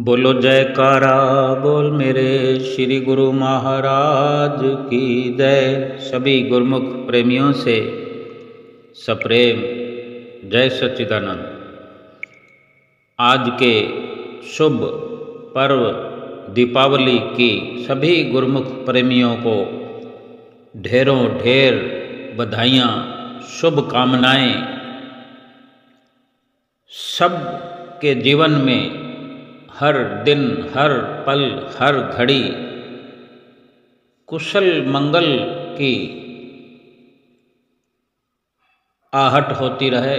बोलो जयकारा बोल मेरे श्री गुरु महाराज की जय। सभी गुरुमुख प्रेमियों से सप्रेम जय सच्चिदानंद। आज के शुभ पर्व दीपावली की सभी गुरुमुख प्रेमियों को ढेरों ढेर बधाइयाँ, शुभकामनाएँ। सब के जीवन में हर दिन, हर पल, हर घड़ी कुशल मंगल की आहट होती रहे,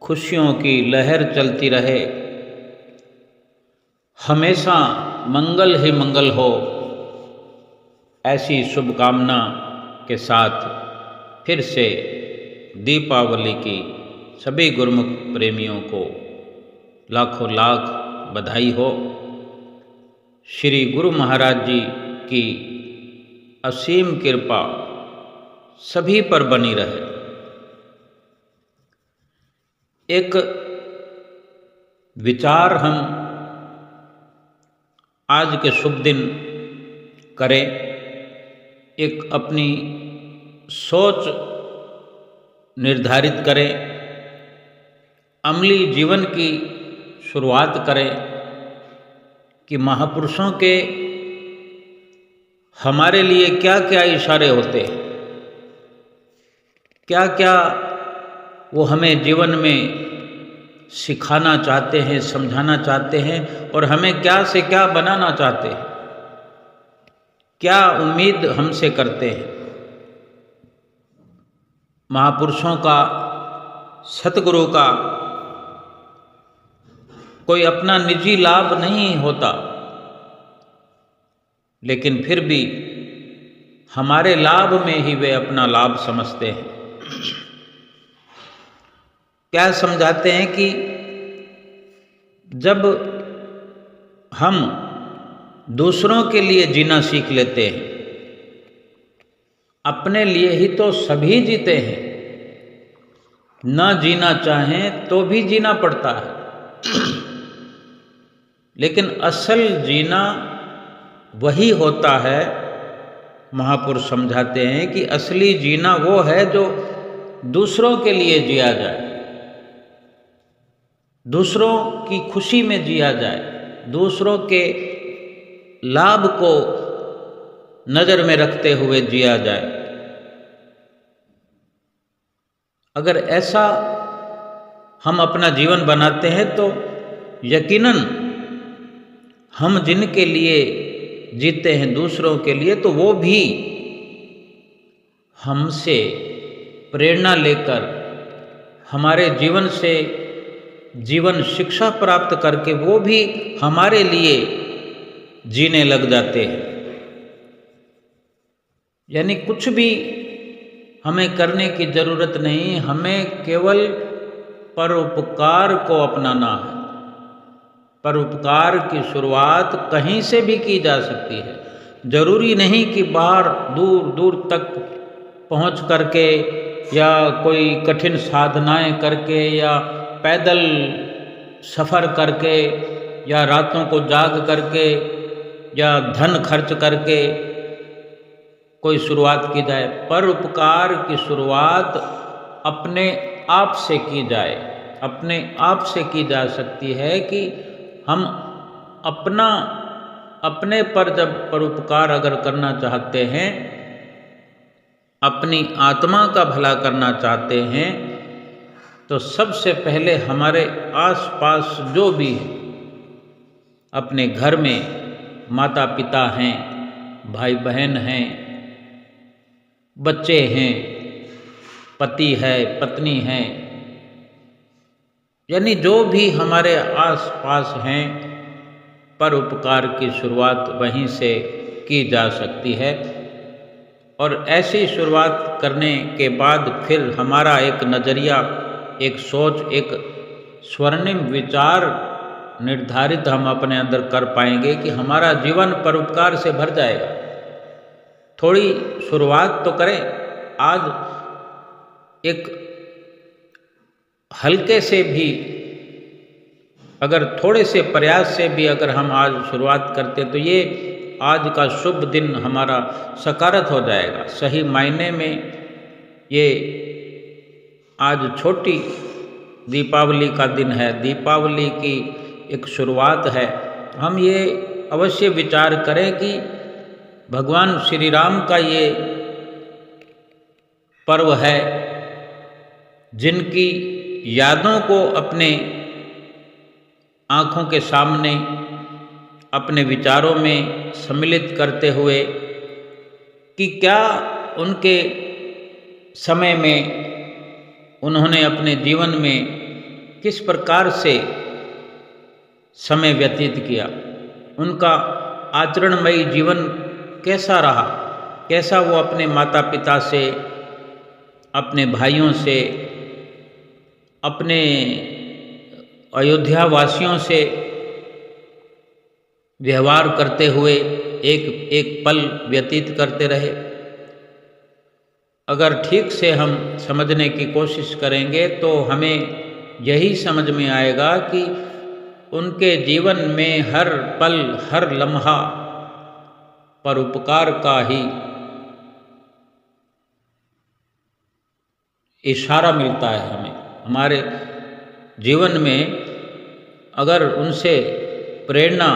खुशियों की लहर चलती रहे, हमेशा मंगल ही मंगल हो, ऐसी शुभकामना के साथ फिर से दीपावली की सभी गुरुमुख प्रेमियों को लाखों लाख बधाई हो। श्री गुरु महाराज जी की असीम कृपा सभी पर बनी रहे। एक विचार हम आज के शुभ दिन करें, एक अपनी सोच निर्धारित करें, अमली जीवन की शुरुआत करें कि महापुरुषों के हमारे लिए क्या क्या इशारे होते हैं, क्या क्या वो हमें जीवन में सिखाना चाहते हैं, समझाना चाहते हैं, और हमें क्या से क्या बनाना चाहते हैं, क्या उम्मीद हमसे करते हैं। महापुरुषों का, सतगुरु का कोई अपना निजी लाभ नहीं होता, लेकिन फिर भी हमारे लाभ में ही वे अपना लाभ समझते हैं। क्या समझाते हैं कि जब हम दूसरों के लिए जीना सीख लेते हैं, अपने लिए ही तो सभी जीते हैं, ना जीना चाहें तो भी जीना पड़ता है। लेकिन असल जीना वही होता है, महापुरुष समझाते हैं कि असली जीना वो है जो दूसरों के लिए जिया जाए, दूसरों की खुशी में जिया जाए, दूसरों के लाभ को नज़र में रखते हुए जिया जाए। अगर ऐसा हम अपना जीवन बनाते हैं तो यकीनन हम जिनके लिए जीते हैं, दूसरों के लिए, तो वो भी हमसे प्रेरणा लेकर, हमारे जीवन से जीवन शिक्षा प्राप्त करके वो भी हमारे लिए जीने लग जाते हैं। यानी कुछ भी हमें करने की ज़रूरत नहीं, हमें केवल परोपकार को अपनाना है। परोपकार की शुरुआत कहीं से भी की जा सकती है। जरूरी नहीं कि बाहर दूर दूर तक पहुंच करके, या कोई कठिन साधनाएं करके, या पैदल सफ़र करके, या रातों को जाग करके, या धन खर्च करके कोई शुरुआत की जाए। परोपकार की शुरुआत अपने आप से की जाए, अपने आप से की जा सकती है कि हम अपने पर जब परोपकार अगर करना चाहते हैं, अपनी आत्मा का भला करना चाहते हैं, तो सबसे पहले हमारे आसपास जो भी है, अपने घर में माता पिता हैं, भाई बहन हैं, बच्चे हैं, पति है, पत्नी है, यानी जो भी हमारे आसपास हैं, परोपकार की शुरुआत वहीं से की जा सकती है। और ऐसी शुरुआत करने के बाद फिर हमारा एक नज़रिया, एक सोच, एक स्वर्णिम विचार निर्धारित हम अपने अंदर कर पाएंगे कि हमारा जीवन परोपकार से भर जाएगा। थोड़ी शुरुआत तो करें। आज एक हल्के से भी अगर थोड़े से प्रयास से भी अगर हम आज शुरुआत करते तो ये आज का शुभ दिन हमारा सकारात्मक हो जाएगा। सही मायने में ये आज छोटी दीपावली का दिन है, दीपावली की एक शुरुआत है। हम ये अवश्य विचार करें कि भगवान श्री राम का ये पर्व है, जिनकी यादों को अपने आँखों के सामने अपने विचारों में सम्मिलित करते हुए कि क्या उनके समय में उन्होंने अपने जीवन में किस प्रकार से समय व्यतीत किया, उनका आचरणमयी जीवन कैसा रहा, कैसा वो अपने माता पिता से, अपने भाइयों से, अपने अयोध्या वासियों से व्यवहार करते हुए एक एक पल व्यतीत करते रहे। अगर ठीक से हम समझने की कोशिश करेंगे तो हमें यही समझ में आएगा कि उनके जीवन में हर पल हर लम्हा परोपकार का ही इशारा मिलता है हमें। हमारे जीवन में अगर उनसे प्रेरणा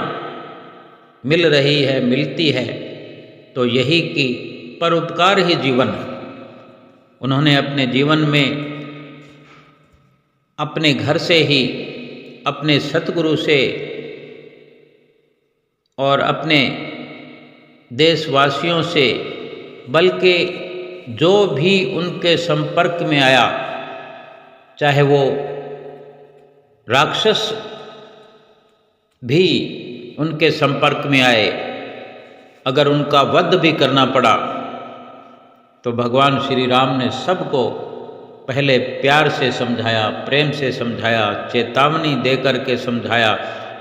मिल रही है, मिलती है, तो यही कि परोपकार ही जीवन है। उन्होंने अपने जीवन में अपने घर से ही, अपने सतगुरु से और अपने देशवासियों से, बल्कि जो भी उनके संपर्क में आया, चाहे वो राक्षस भी उनके संपर्क में आए, अगर उनका वध भी करना पड़ा तो भगवान श्री राम ने सबको पहले प्यार से समझाया, प्रेम से समझाया, चेतावनी दे करके समझाया,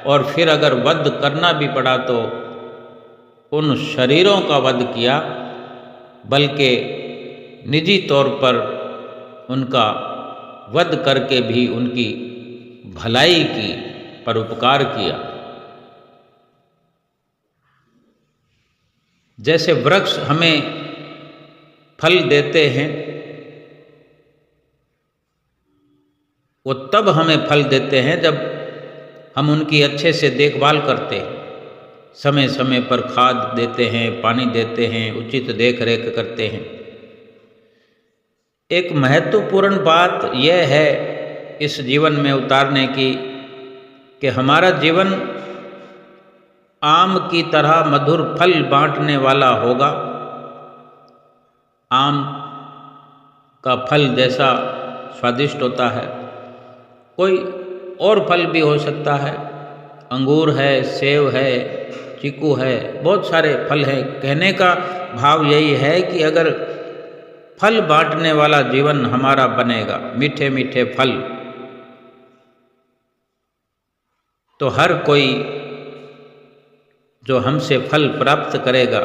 और फिर अगर वध करना भी पड़ा तो उन शरीरों का वध किया, बल्कि निजी तौर पर उनका वध करके भी उनकी भलाई की, परोपकार किया। जैसे वृक्ष हमें फल देते हैं, वो तब हमें फल देते हैं जब हम उनकी अच्छे से देखभाल करते हैं, समय समय पर खाद देते हैं, पानी देते हैं, उचित देख रेख करते हैं। एक महत्वपूर्ण बात यह है इस जीवन में उतारने की कि हमारा जीवन आम की तरह मधुर फल बांटने वाला होगा। आम का फल जैसा स्वादिष्ट होता है, कोई और फल भी हो सकता है, अंगूर है, सेब है, चीकू है, बहुत सारे फल हैं। कहने का भाव यही है कि अगर फल बांटने वाला जीवन हमारा बनेगा, मीठे मीठे फल, तो हर कोई जो हमसे फल प्राप्त करेगा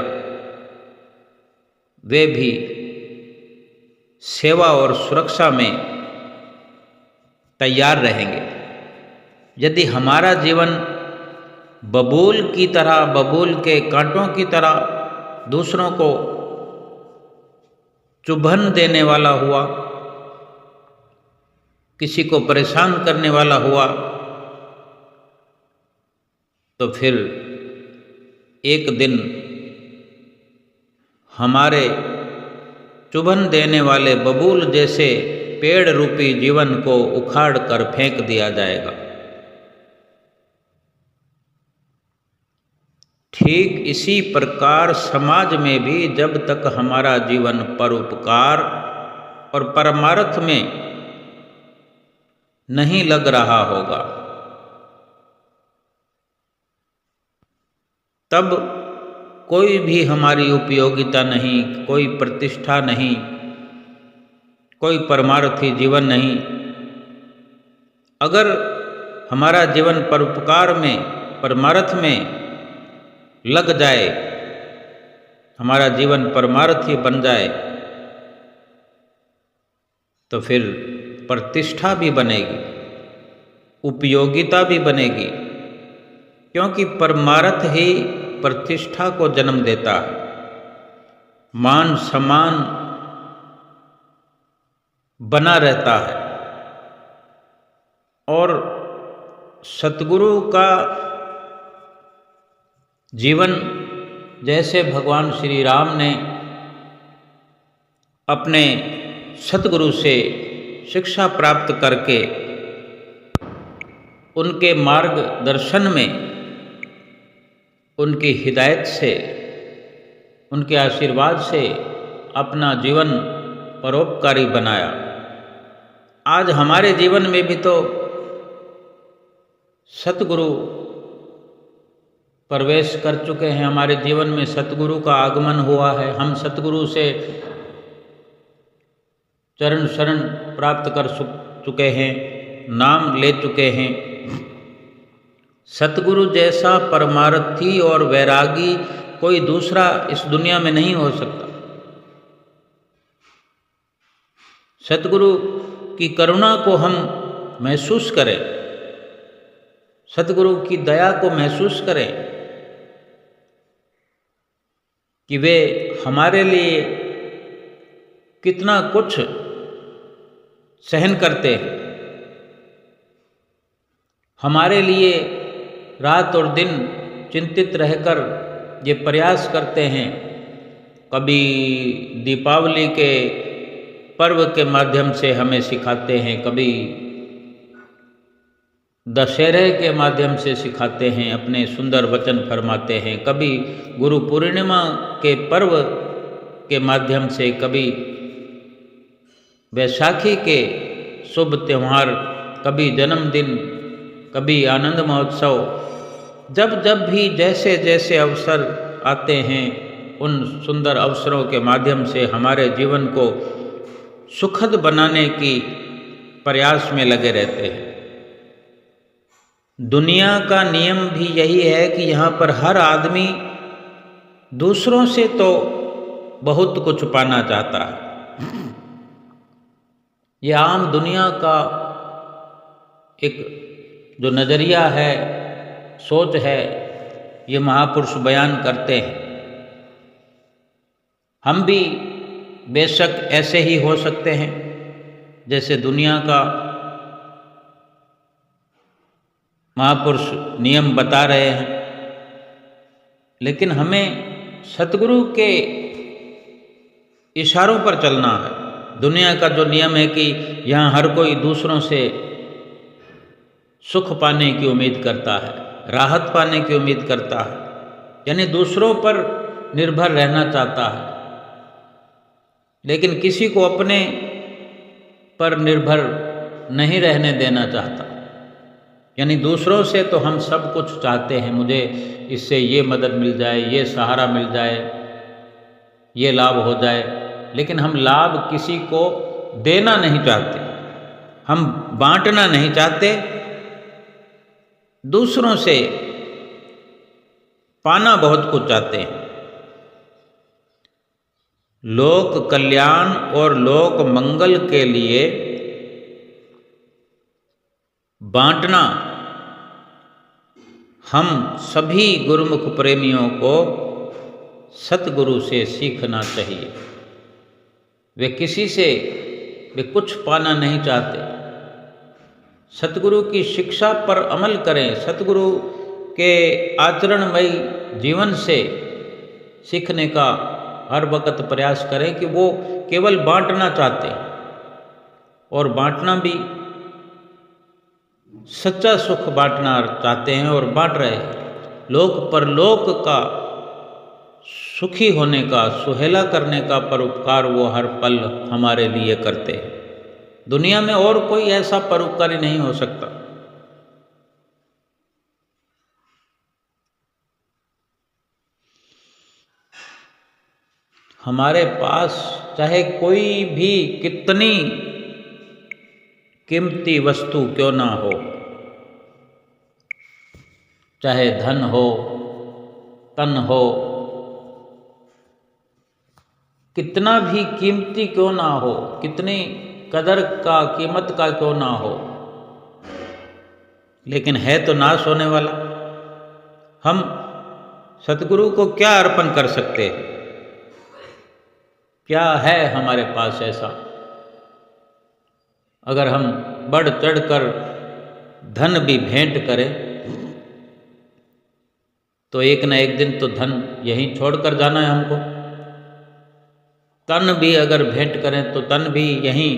वे भी सेवा और सुरक्षा में तैयार रहेंगे। यदि हमारा जीवन बबूल की तरह, बबूल के कांटों की तरह दूसरों को चुभन देने वाला हुआ, किसी को परेशान करने वाला हुआ, तो फिर एक दिन हमारे चुभन देने वाले बबूल जैसे पेड़ रूपी जीवन को उखाड़ कर फेंक दिया जाएगा। ठीक इसी प्रकार समाज में भी जब तक हमारा जीवन परोपकार और परमार्थ में नहीं लग रहा होगा, तब कोई भी हमारी उपयोगिता नहीं, कोई प्रतिष्ठा नहीं, कोई परमार्थी जीवन नहीं। अगर हमारा जीवन परोपकार में, परमार्थ में लग जाए, हमारा जीवन परमार्थी बन जाए, तो फिर प्रतिष्ठा भी बनेगी। उपयोगिता भी बनेगी, क्योंकि परमार्थ ही प्रतिष्ठा को जन्म देता है, मान सम्मान बना रहता है। और सतगुरु का जीवन, जैसे भगवान श्री राम ने अपने सतगुरु से शिक्षा प्राप्त करके उनके मार्गदर्शन में, उनकी हिदायत से, उनके आशीर्वाद से अपना जीवन परोपकारी बनाया। आज हमारे जीवन में भी तो सतगुरु प्रवेश कर चुके हैं, हमारे जीवन में सतगुरु का आगमन हुआ है। हम सतगुरु से चरण शरण प्राप्त कर चुके हैं, नाम ले चुके हैं। सतगुरु जैसा परमार्थी और वैरागी कोई दूसरा इस दुनिया में नहीं हो सकता। सतगुरु की करुणा को हम महसूस करें, सतगुरु की दया को महसूस करें कि वे हमारे लिए कितना कुछ सहन करते हैं, हमारे लिए रात और दिन चिंतित रहकर ये प्रयास करते हैं। कभी दीपावली के पर्व के माध्यम से हमें सिखाते हैं, कभी दशहरे के माध्यम से सिखाते हैं, अपने सुंदर वचन फरमाते हैं, कभी गुरु पूर्णिमा के पर्व के माध्यम से, कभी वैसाखी के शुभ त्यौहार, कभी जन्मदिन, कभी आनंद महोत्सव। जब जब भी जैसे जैसे अवसर आते हैं, उन सुंदर अवसरों के माध्यम से हमारे जीवन को सुखद बनाने की प्रयास में लगे रहते हैं। दुनिया का नियम भी यही है कि यहाँ पर हर आदमी दूसरों से तो बहुत कुछ पाना चाहता है। ये आम दुनिया का एक जो नज़रिया है, सोच है, ये महापुरुष बयान करते हैं। हम भी बेशक ऐसे ही हो सकते हैं जैसे दुनिया का महापुरुष नियम बता रहे हैं, लेकिन हमें सतगुरु के इशारों पर चलना है। दुनिया का जो नियम है कि यहाँ हर कोई दूसरों से सुख पाने की उम्मीद करता है, राहत पाने की उम्मीद करता है, यानी दूसरों पर निर्भर रहना चाहता है, लेकिन किसी को अपने पर निर्भर नहीं रहने देना चाहता। यानी दूसरों से तो हम सब कुछ चाहते हैं, मुझे इससे ये मदद मिल जाए, ये सहारा मिल जाए, ये लाभ हो जाए, लेकिन हम लाभ किसी को देना नहीं चाहते, हम बांटना नहीं चाहते, दूसरों से पाना बहुत कुछ चाहते हैं। लोक कल्याण और लोक मंगल के लिए बांटना हम सभी गुरुमुख प्रेमियों को सतगुरु से सीखना चाहिए। वे किसी से वे कुछ पाना नहीं चाहते। सतगुरु की शिक्षा पर अमल करें, सतगुरु के आचरणमयी जीवन से सीखने का हर वक्त प्रयास करें कि वो केवल बांटना चाहते हैं, और बांटना भी सच्चा सुख बांटना चाहते हैं और बांट रहे हैं। लोक परलोक का सुखी होने का, सुहेला करने का परोपकार वो हर पल हमारे लिए करते हैं। दुनिया में और कोई ऐसा परोपकारी नहीं हो सकता। हमारे पास चाहे कोई भी कितनी कीमती वस्तु क्यों ना हो, चाहे धन हो, तन हो, कितना भी कीमती क्यों ना हो, कितनी कदर का, कीमत का क्यों ना हो, लेकिन है तो नाश होने वाला। हम सतगुरु को क्या अर्पण कर सकते हैं? क्या है हमारे पास ऐसा? अगर हम बढ़ चढ़ कर धन भी भेंट करें तो एक न एक दिन तो धन यहीं छोड़कर जाना है हमको। तन भी अगर भेंट करें तो तन भी यहीं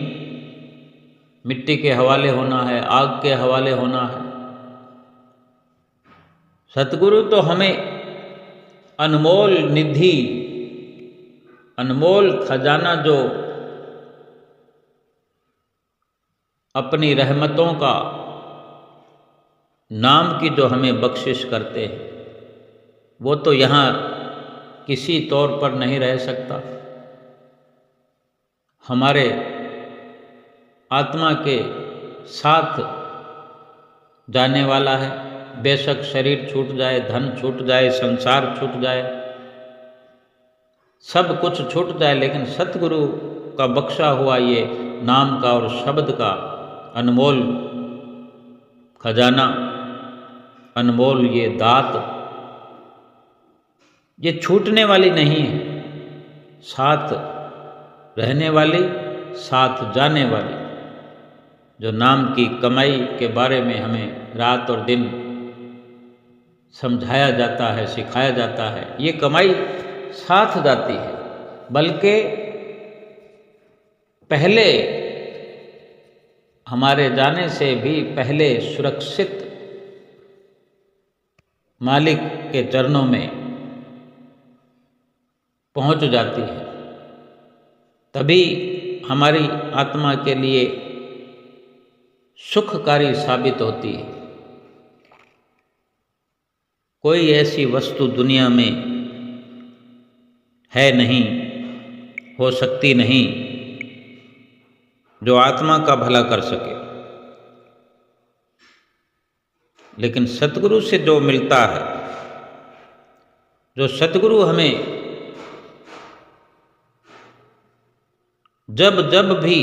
मिट्टी के हवाले होना है, आग के हवाले होना है। सतगुरु तो हमें अनमोल निधि, अनमोल खजाना जो अपनी रहमतों का नाम की जो हमें बख्शिश करते हैं, वो तो यहाँ किसी तौर पर नहीं रह सकता। हमारे आत्मा के साथ जाने वाला है। बेशक शरीर छूट जाए, धन छूट जाए, संसार छूट जाए, सब कुछ छूट जाए, लेकिन सतगुरु का बख्शा हुआ ये नाम का और शब्द का अनमोल खजाना, अनमोल ये दात, ये छूटने वाली नहीं है, साथ रहने वाली, साथ जाने वाली। जो नाम की कमाई के बारे में हमें रात और दिन समझाया जाता है, सिखाया जाता है, ये कमाई साथ जाती है, बल्कि पहले हमारे जाने से भी पहले सुरक्षित मालिक के चरणों में पहुंच जाती है। तभी हमारी आत्मा के लिए सुखकारी साबित होती है। कोई ऐसी वस्तु दुनिया में है नहीं, हो सकती नहीं, जो आत्मा का भला कर सके। लेकिन सतगुरु से जो मिलता है, जो सतगुरु हमें जब जब भी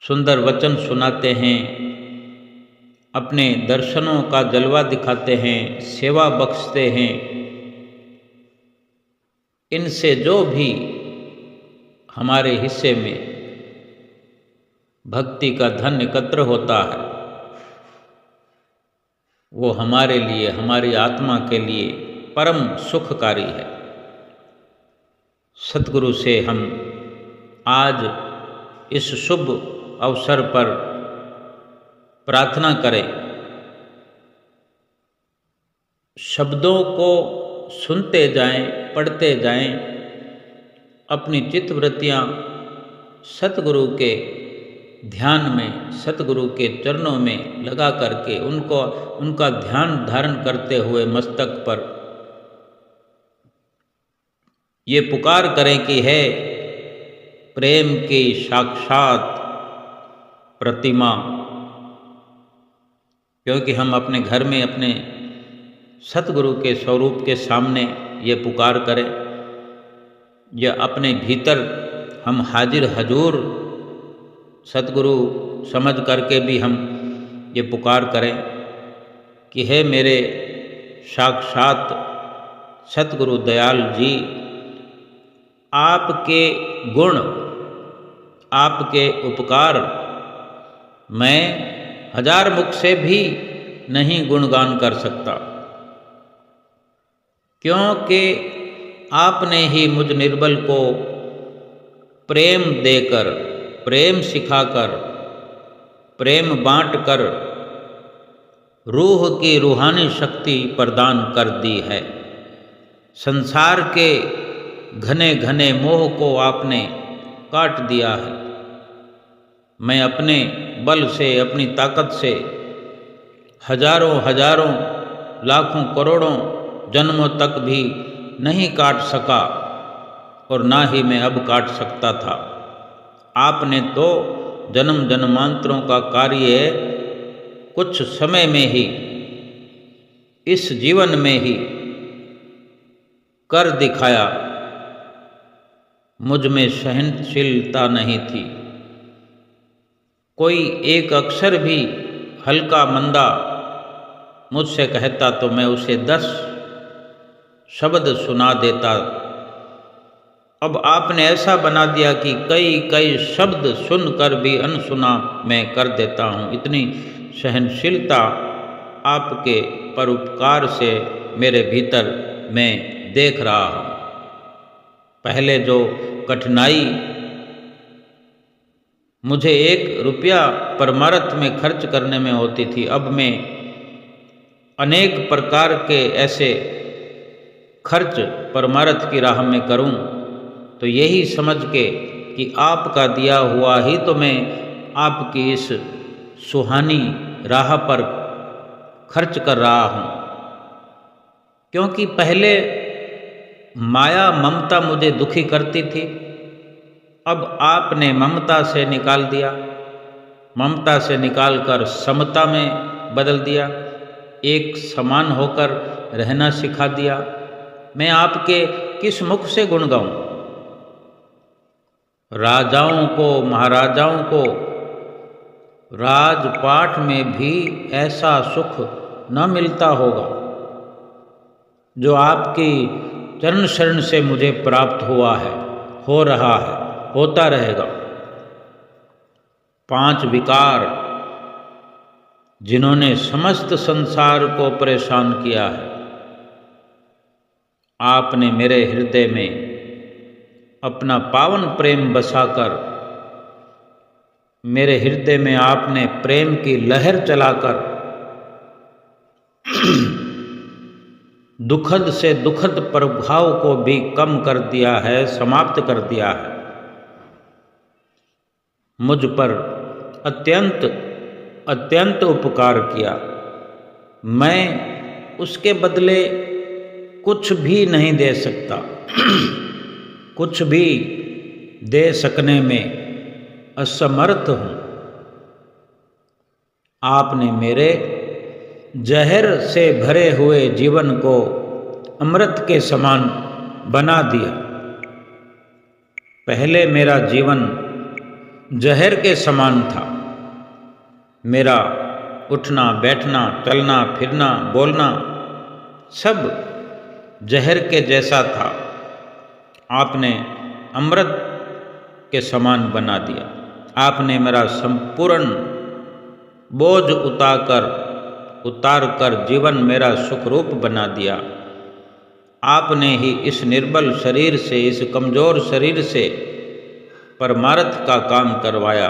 सुंदर वचन सुनाते हैं, अपने दर्शनों का जलवा दिखाते हैं, सेवा बख्शते हैं, इनसे जो भी हमारे हिस्से में भक्ति का धन एकत्र होता है, वो हमारे लिए, हमारी आत्मा के लिए परम सुखकारी है। सतगुरु से हम आज इस शुभ अवसर पर प्रार्थना करें, शब्दों को सुनते जाएं, पढ़ते जाएं, अपनी चित्तवृत्तियाँ सतगुरु के ध्यान में, सतगुरु के चरणों में लगा करके उनका ध्यान धारण करते हुए मस्तक पर ये पुकार करें कि है प्रेम की साक्षात प्रतिमा। क्योंकि हम अपने घर में अपने सतगुरु के स्वरूप के सामने ये पुकार करें, या अपने भीतर हम हाजिर हजूर सतगुरु समझ करके भी हम ये पुकार करें कि हे मेरे साक्षात सतगुरु दयाल जी, आपके गुण, आपके उपकार मैं हजार मुख से भी नहीं गुणगान कर सकता, क्योंकि आपने ही मुझ निर्बल को प्रेम देकर, प्रेम सिखाकर, प्रेम बांटकर रूह की रूहानी शक्ति प्रदान कर दी है। संसार के घने घने मोह को आपने काट दिया है। मैं अपने बल से, अपनी ताकत से हजारों हजारों, लाखों करोड़ों जन्मों तक भी नहीं काट सका, और ना ही मैं अब काट सकता था। आपने तो जन्म जन्मांतरों का कार्य कुछ समय में ही, इस जीवन में ही कर दिखाया। मुझ में सहनशीलता नहीं थी, कोई एक अक्षर भी हल्का मंदा मुझसे कहता तो मैं उसे 10 शब्द सुना देता। अब आपने ऐसा बना दिया कि कई कई शब्द सुनकर भी अनसुना मैं कर देता हूँ। इतनी सहनशीलता आपके परोपकार से मेरे भीतर मैं देख रहा हूँ। पहले जो कठिनाई मुझे 1 रुपया परमार्थ में खर्च करने में होती थी, अब मैं अनेक प्रकार के ऐसे खर्च परमार्थ की राह में करूं, तो यही समझ के कि आपका दिया हुआ ही तो मैं आपकी इस सुहानी राह पर खर्च कर रहा हूं। क्योंकि पहले माया ममता मुझे दुखी करती थी, अब आपने ममता से निकाल दिया, ममता से निकालकर समता में बदल दिया, एक समान होकर रहना सिखा दिया। मैं आपके किस मुख से गुण गाऊं? राजाओं को, महाराजाओं को राजपाट में भी ऐसा सुख न मिलता होगा जो आपकी चरण शरण से मुझे प्राप्त हुआ है, हो रहा है, होता रहेगा। 5 विकार जिन्होंने समस्त संसार को परेशान किया है, आपने मेरे हृदय में अपना पावन प्रेम बसाकर, मेरे हृदय में आपने प्रेम की लहर चलाकर दुखद से दुखद प्रभाव को भी कम कर दिया है, समाप्त कर दिया है। मुझ पर अत्यंत अत्यंत उपकार किया। मैं उसके बदले कुछ भी नहीं दे सकता, कुछ भी दे सकने में असमर्थ हूँ। आपने मेरे जहर से भरे हुए जीवन को अमृत के समान बना दिया। पहले मेरा जीवन जहर के समान था। मेरा उठना बैठना, चलना फिरना, बोलना सब जहर के जैसा था। आपने अमृत के समान बना दिया। आपने मेरा संपूर्ण बोझ उतार कर जीवन मेरा सुखरूप बना दिया। आपने ही इस निर्बल शरीर से, इस कमजोर शरीर से परमार्थ का काम करवाया।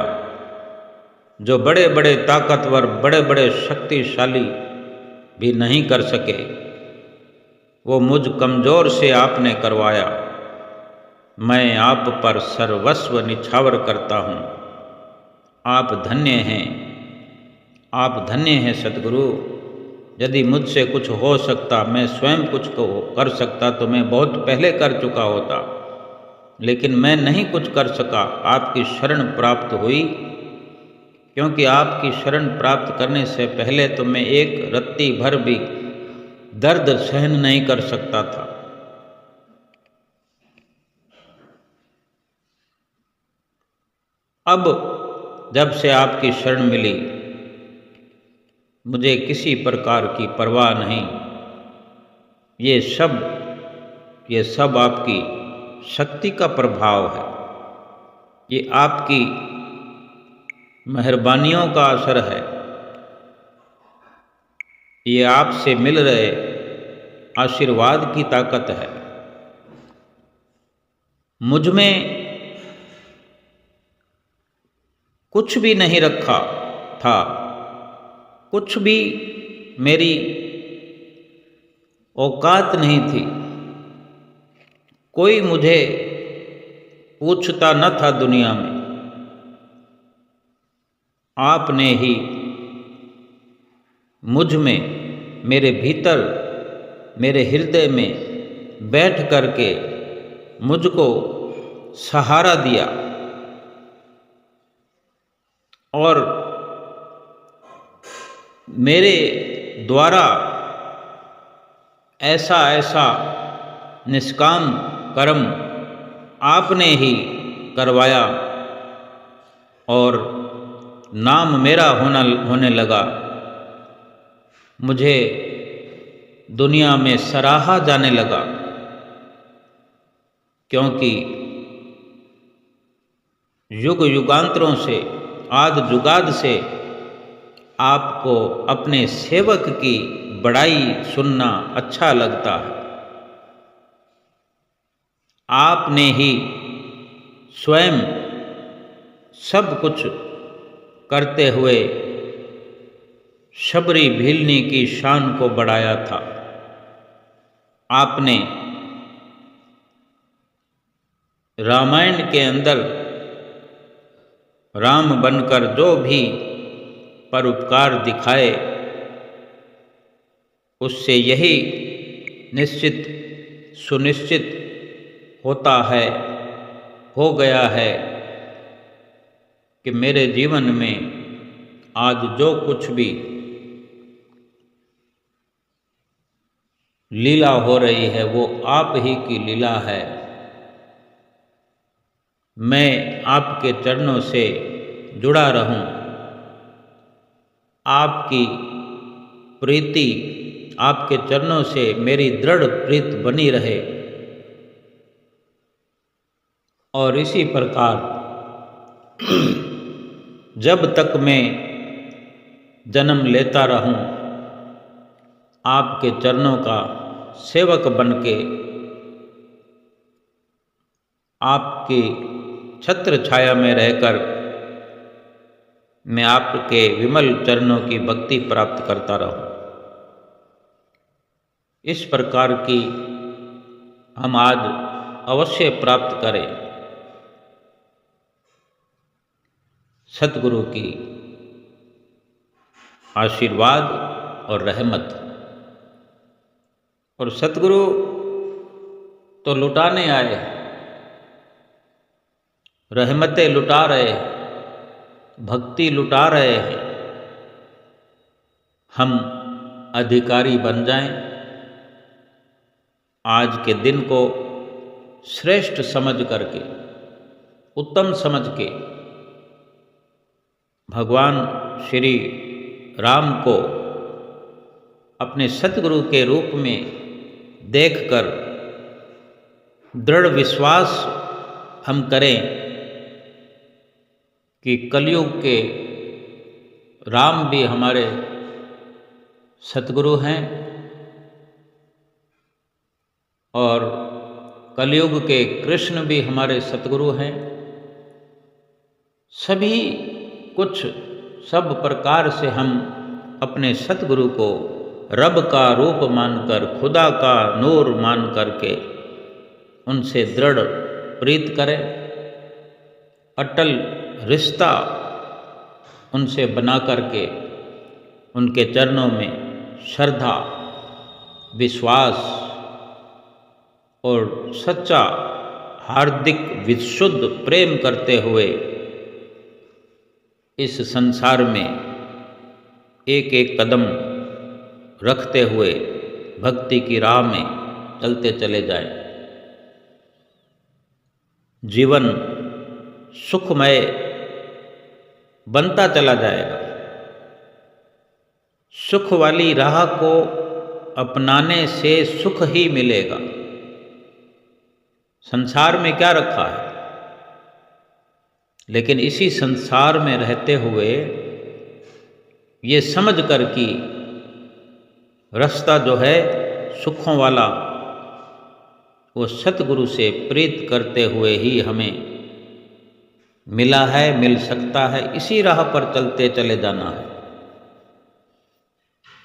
जो बड़े बड़े ताकतवर, बड़े बड़े शक्तिशाली भी नहीं कर सके, वो मुझ कमजोर से आपने करवाया। मैं आप पर सर्वस्व निछावर करता हूँ। आप धन्य हैं, आप धन्य हैं सद्गुरु। यदि मुझसे कुछ हो सकता, मैं स्वयं कुछ कर सकता तो मैं बहुत पहले कर चुका होता, लेकिन मैं नहीं कुछ कर सका। आपकी शरण प्राप्त हुई, क्योंकि आपकी शरण प्राप्त करने से पहले तो मैं एक रत्ती भर भी दर्द सहन नहीं कर सकता था। अब जब से आपकी शरण मिली, मुझे किसी प्रकार की परवाह नहीं। ये सब आपकी शक्ति का प्रभाव है। ये आपकी मेहरबानियों का असर है। ये आपसे मिल रहे आशीर्वाद की ताकत है। मुझ में कुछ भी नहीं रखा था, कुछ भी मेरी औकात नहीं थी। कोई मुझे पूछता न था दुनिया में। आपने ही मुझ में, मेरे भीतर, मेरे हृदय में बैठ करके मुझको सहारा दिया और मेरे द्वारा ऐसा निष्काम कर्म आपने ही करवाया और नाम मेरा होने लगा, मुझे दुनिया में सराहा जाने लगा, क्योंकि युग युगांतरों से, आद जुगाद से आपको अपने सेवक की बड़ाई सुनना अच्छा लगता है। आपने ही स्वयं सब कुछ करते हुए शबरी भीलनी की शान को बढ़ाया था। आपने रामायण के अंदर राम बनकर जो भी परोपकार दिखाए, उससे यही निश्चित सुनिश्चित होता है, हो गया है कि मेरे जीवन में आज जो कुछ भी लीला हो रही है वो आप ही की लीला है। मैं आपके चरणों से जुड़ा रहूं, आपकी प्रीति, आपके चरणों से मेरी दृढ़ प्रीत बनी रहे, और इसी प्रकार जब तक मैं जन्म लेता रहूं, आपके चरणों का सेवक बनके आपकी छत्र छाया में रहकर मैं आपके विमल चरणों की भक्ति प्राप्त करता रहूं। इस प्रकार की हम आज अवश्य प्राप्त करें सतगुरु की आशीर्वाद और रहमत। और सतगुरु तो लुटाने आए, रहमतें लुटा रहे हैं, भक्ति लुटा रहे हैं। हम अधिकारी बन जाएं, आज के दिन को श्रेष्ठ समझ करके, उत्तम समझ के भगवान श्री राम को अपने सतगुरु के रूप में देखकर दृढ़ विश्वास हम करें कि कलयुग के राम भी हमारे सतगुरु हैं और कलयुग के कृष्ण भी हमारे सतगुरु हैं। सभी कुछ सब प्रकार से हम अपने सतगुरु को रब का रूप मानकर, खुदा का नूर मान करके उनसे दृढ़ प्रीत करें, अटल रिश्ता उनसे बना करके उनके चरणों में श्रद्धा, विश्वास और सच्चा हार्दिक विशुद्ध प्रेम करते हुए इस संसार में एक एक कदम रखते हुए भक्ति की राह में चलते चले जाएं। जीवन सुखमय बनता चला जाएगा। सुख वाली राह को अपनाने से सुख ही मिलेगा। संसार में क्या रखा है, लेकिन इसी संसार में रहते हुए ये समझ कर कि रास्ता जो है सुखों वाला, वो सतगुरु से प्रीत करते हुए ही हमें मिला है, मिल सकता है। इसी राह पर चलते चले जाना है।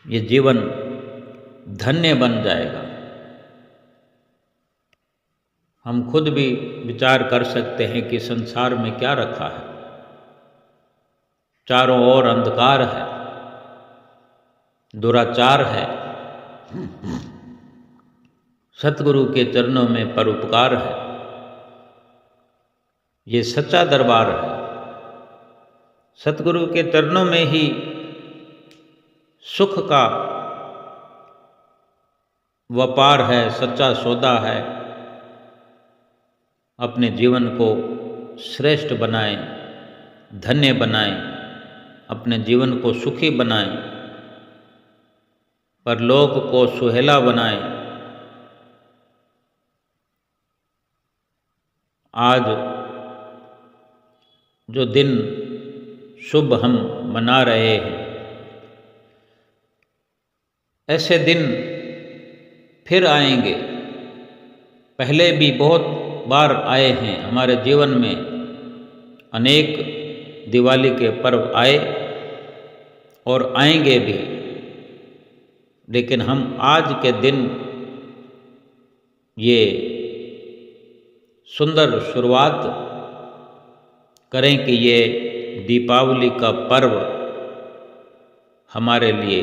ये जीवन धन्य बन जाएगा। हम खुद भी विचार कर सकते हैं कि संसार में क्या रखा है। चारों ओर अंधकार है, दुराचार है, सतगुरु के चरणों में परोपकार है। ये सच्चा दरबार है। सतगुरु के चरणों में ही सुख का व्यापार है, सच्चा सौदा है। अपने जीवन को श्रेष्ठ बनाएं, धन्य बनाएं, अपने जीवन को सुखी बनाएं, परलोक को सुहेला बनाएं। आज जो दिन शुभ हम मना रहे हैं, ऐसे दिन फिर आएंगे। पहले भी बहुत बार आए हैं हमारे जीवन में, अनेक दिवाली के पर्व आए और आएंगे भी, लेकिन हम आज के दिन ये सुंदर शुरुआत करें कि ये दीपावली का पर्व हमारे लिए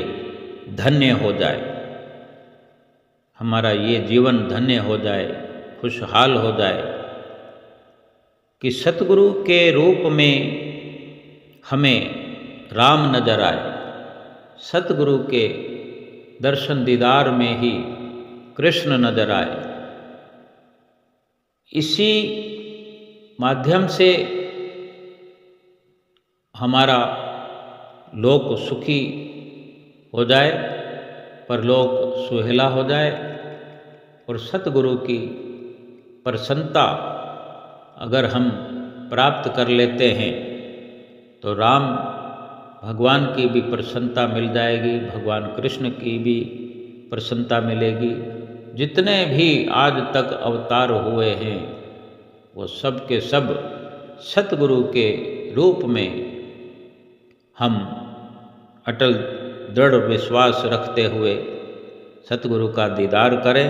धन्य हो जाए, हमारा ये जीवन धन्य हो जाए, खुशहाल हो जाए, कि सतगुरु के रूप में हमें राम नजर आए, सतगुरु के दर्शन दीदार में ही कृष्ण नजर आए। इसी माध्यम से हमारा लोक सुखी हो जाए, परलोक सुहेला हो जाए और सतगुरु की प्रसन्नता अगर हम प्राप्त कर लेते हैं तो राम भगवान की भी प्रसन्नता मिल जाएगी, भगवान कृष्ण की भी प्रसन्नता मिलेगी। जितने भी आज तक अवतार हुए हैं वो सब के सब सतगुरु के रूप में हम अटल दृढ़ विश्वास रखते हुए सतगुरु का दीदार करें,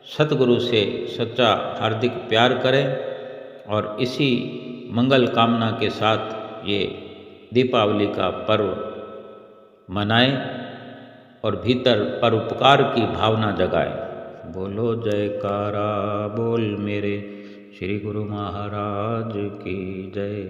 सतगुरु से सच्चा हार्दिक प्यार करें और इसी मंगल कामना के साथ ये दीपावली का पर्व मनाएं और भीतर परोपकार की भावना जगाएं। बोलो जयकारा बोल मेरे श्री गुरु महाराज की जय।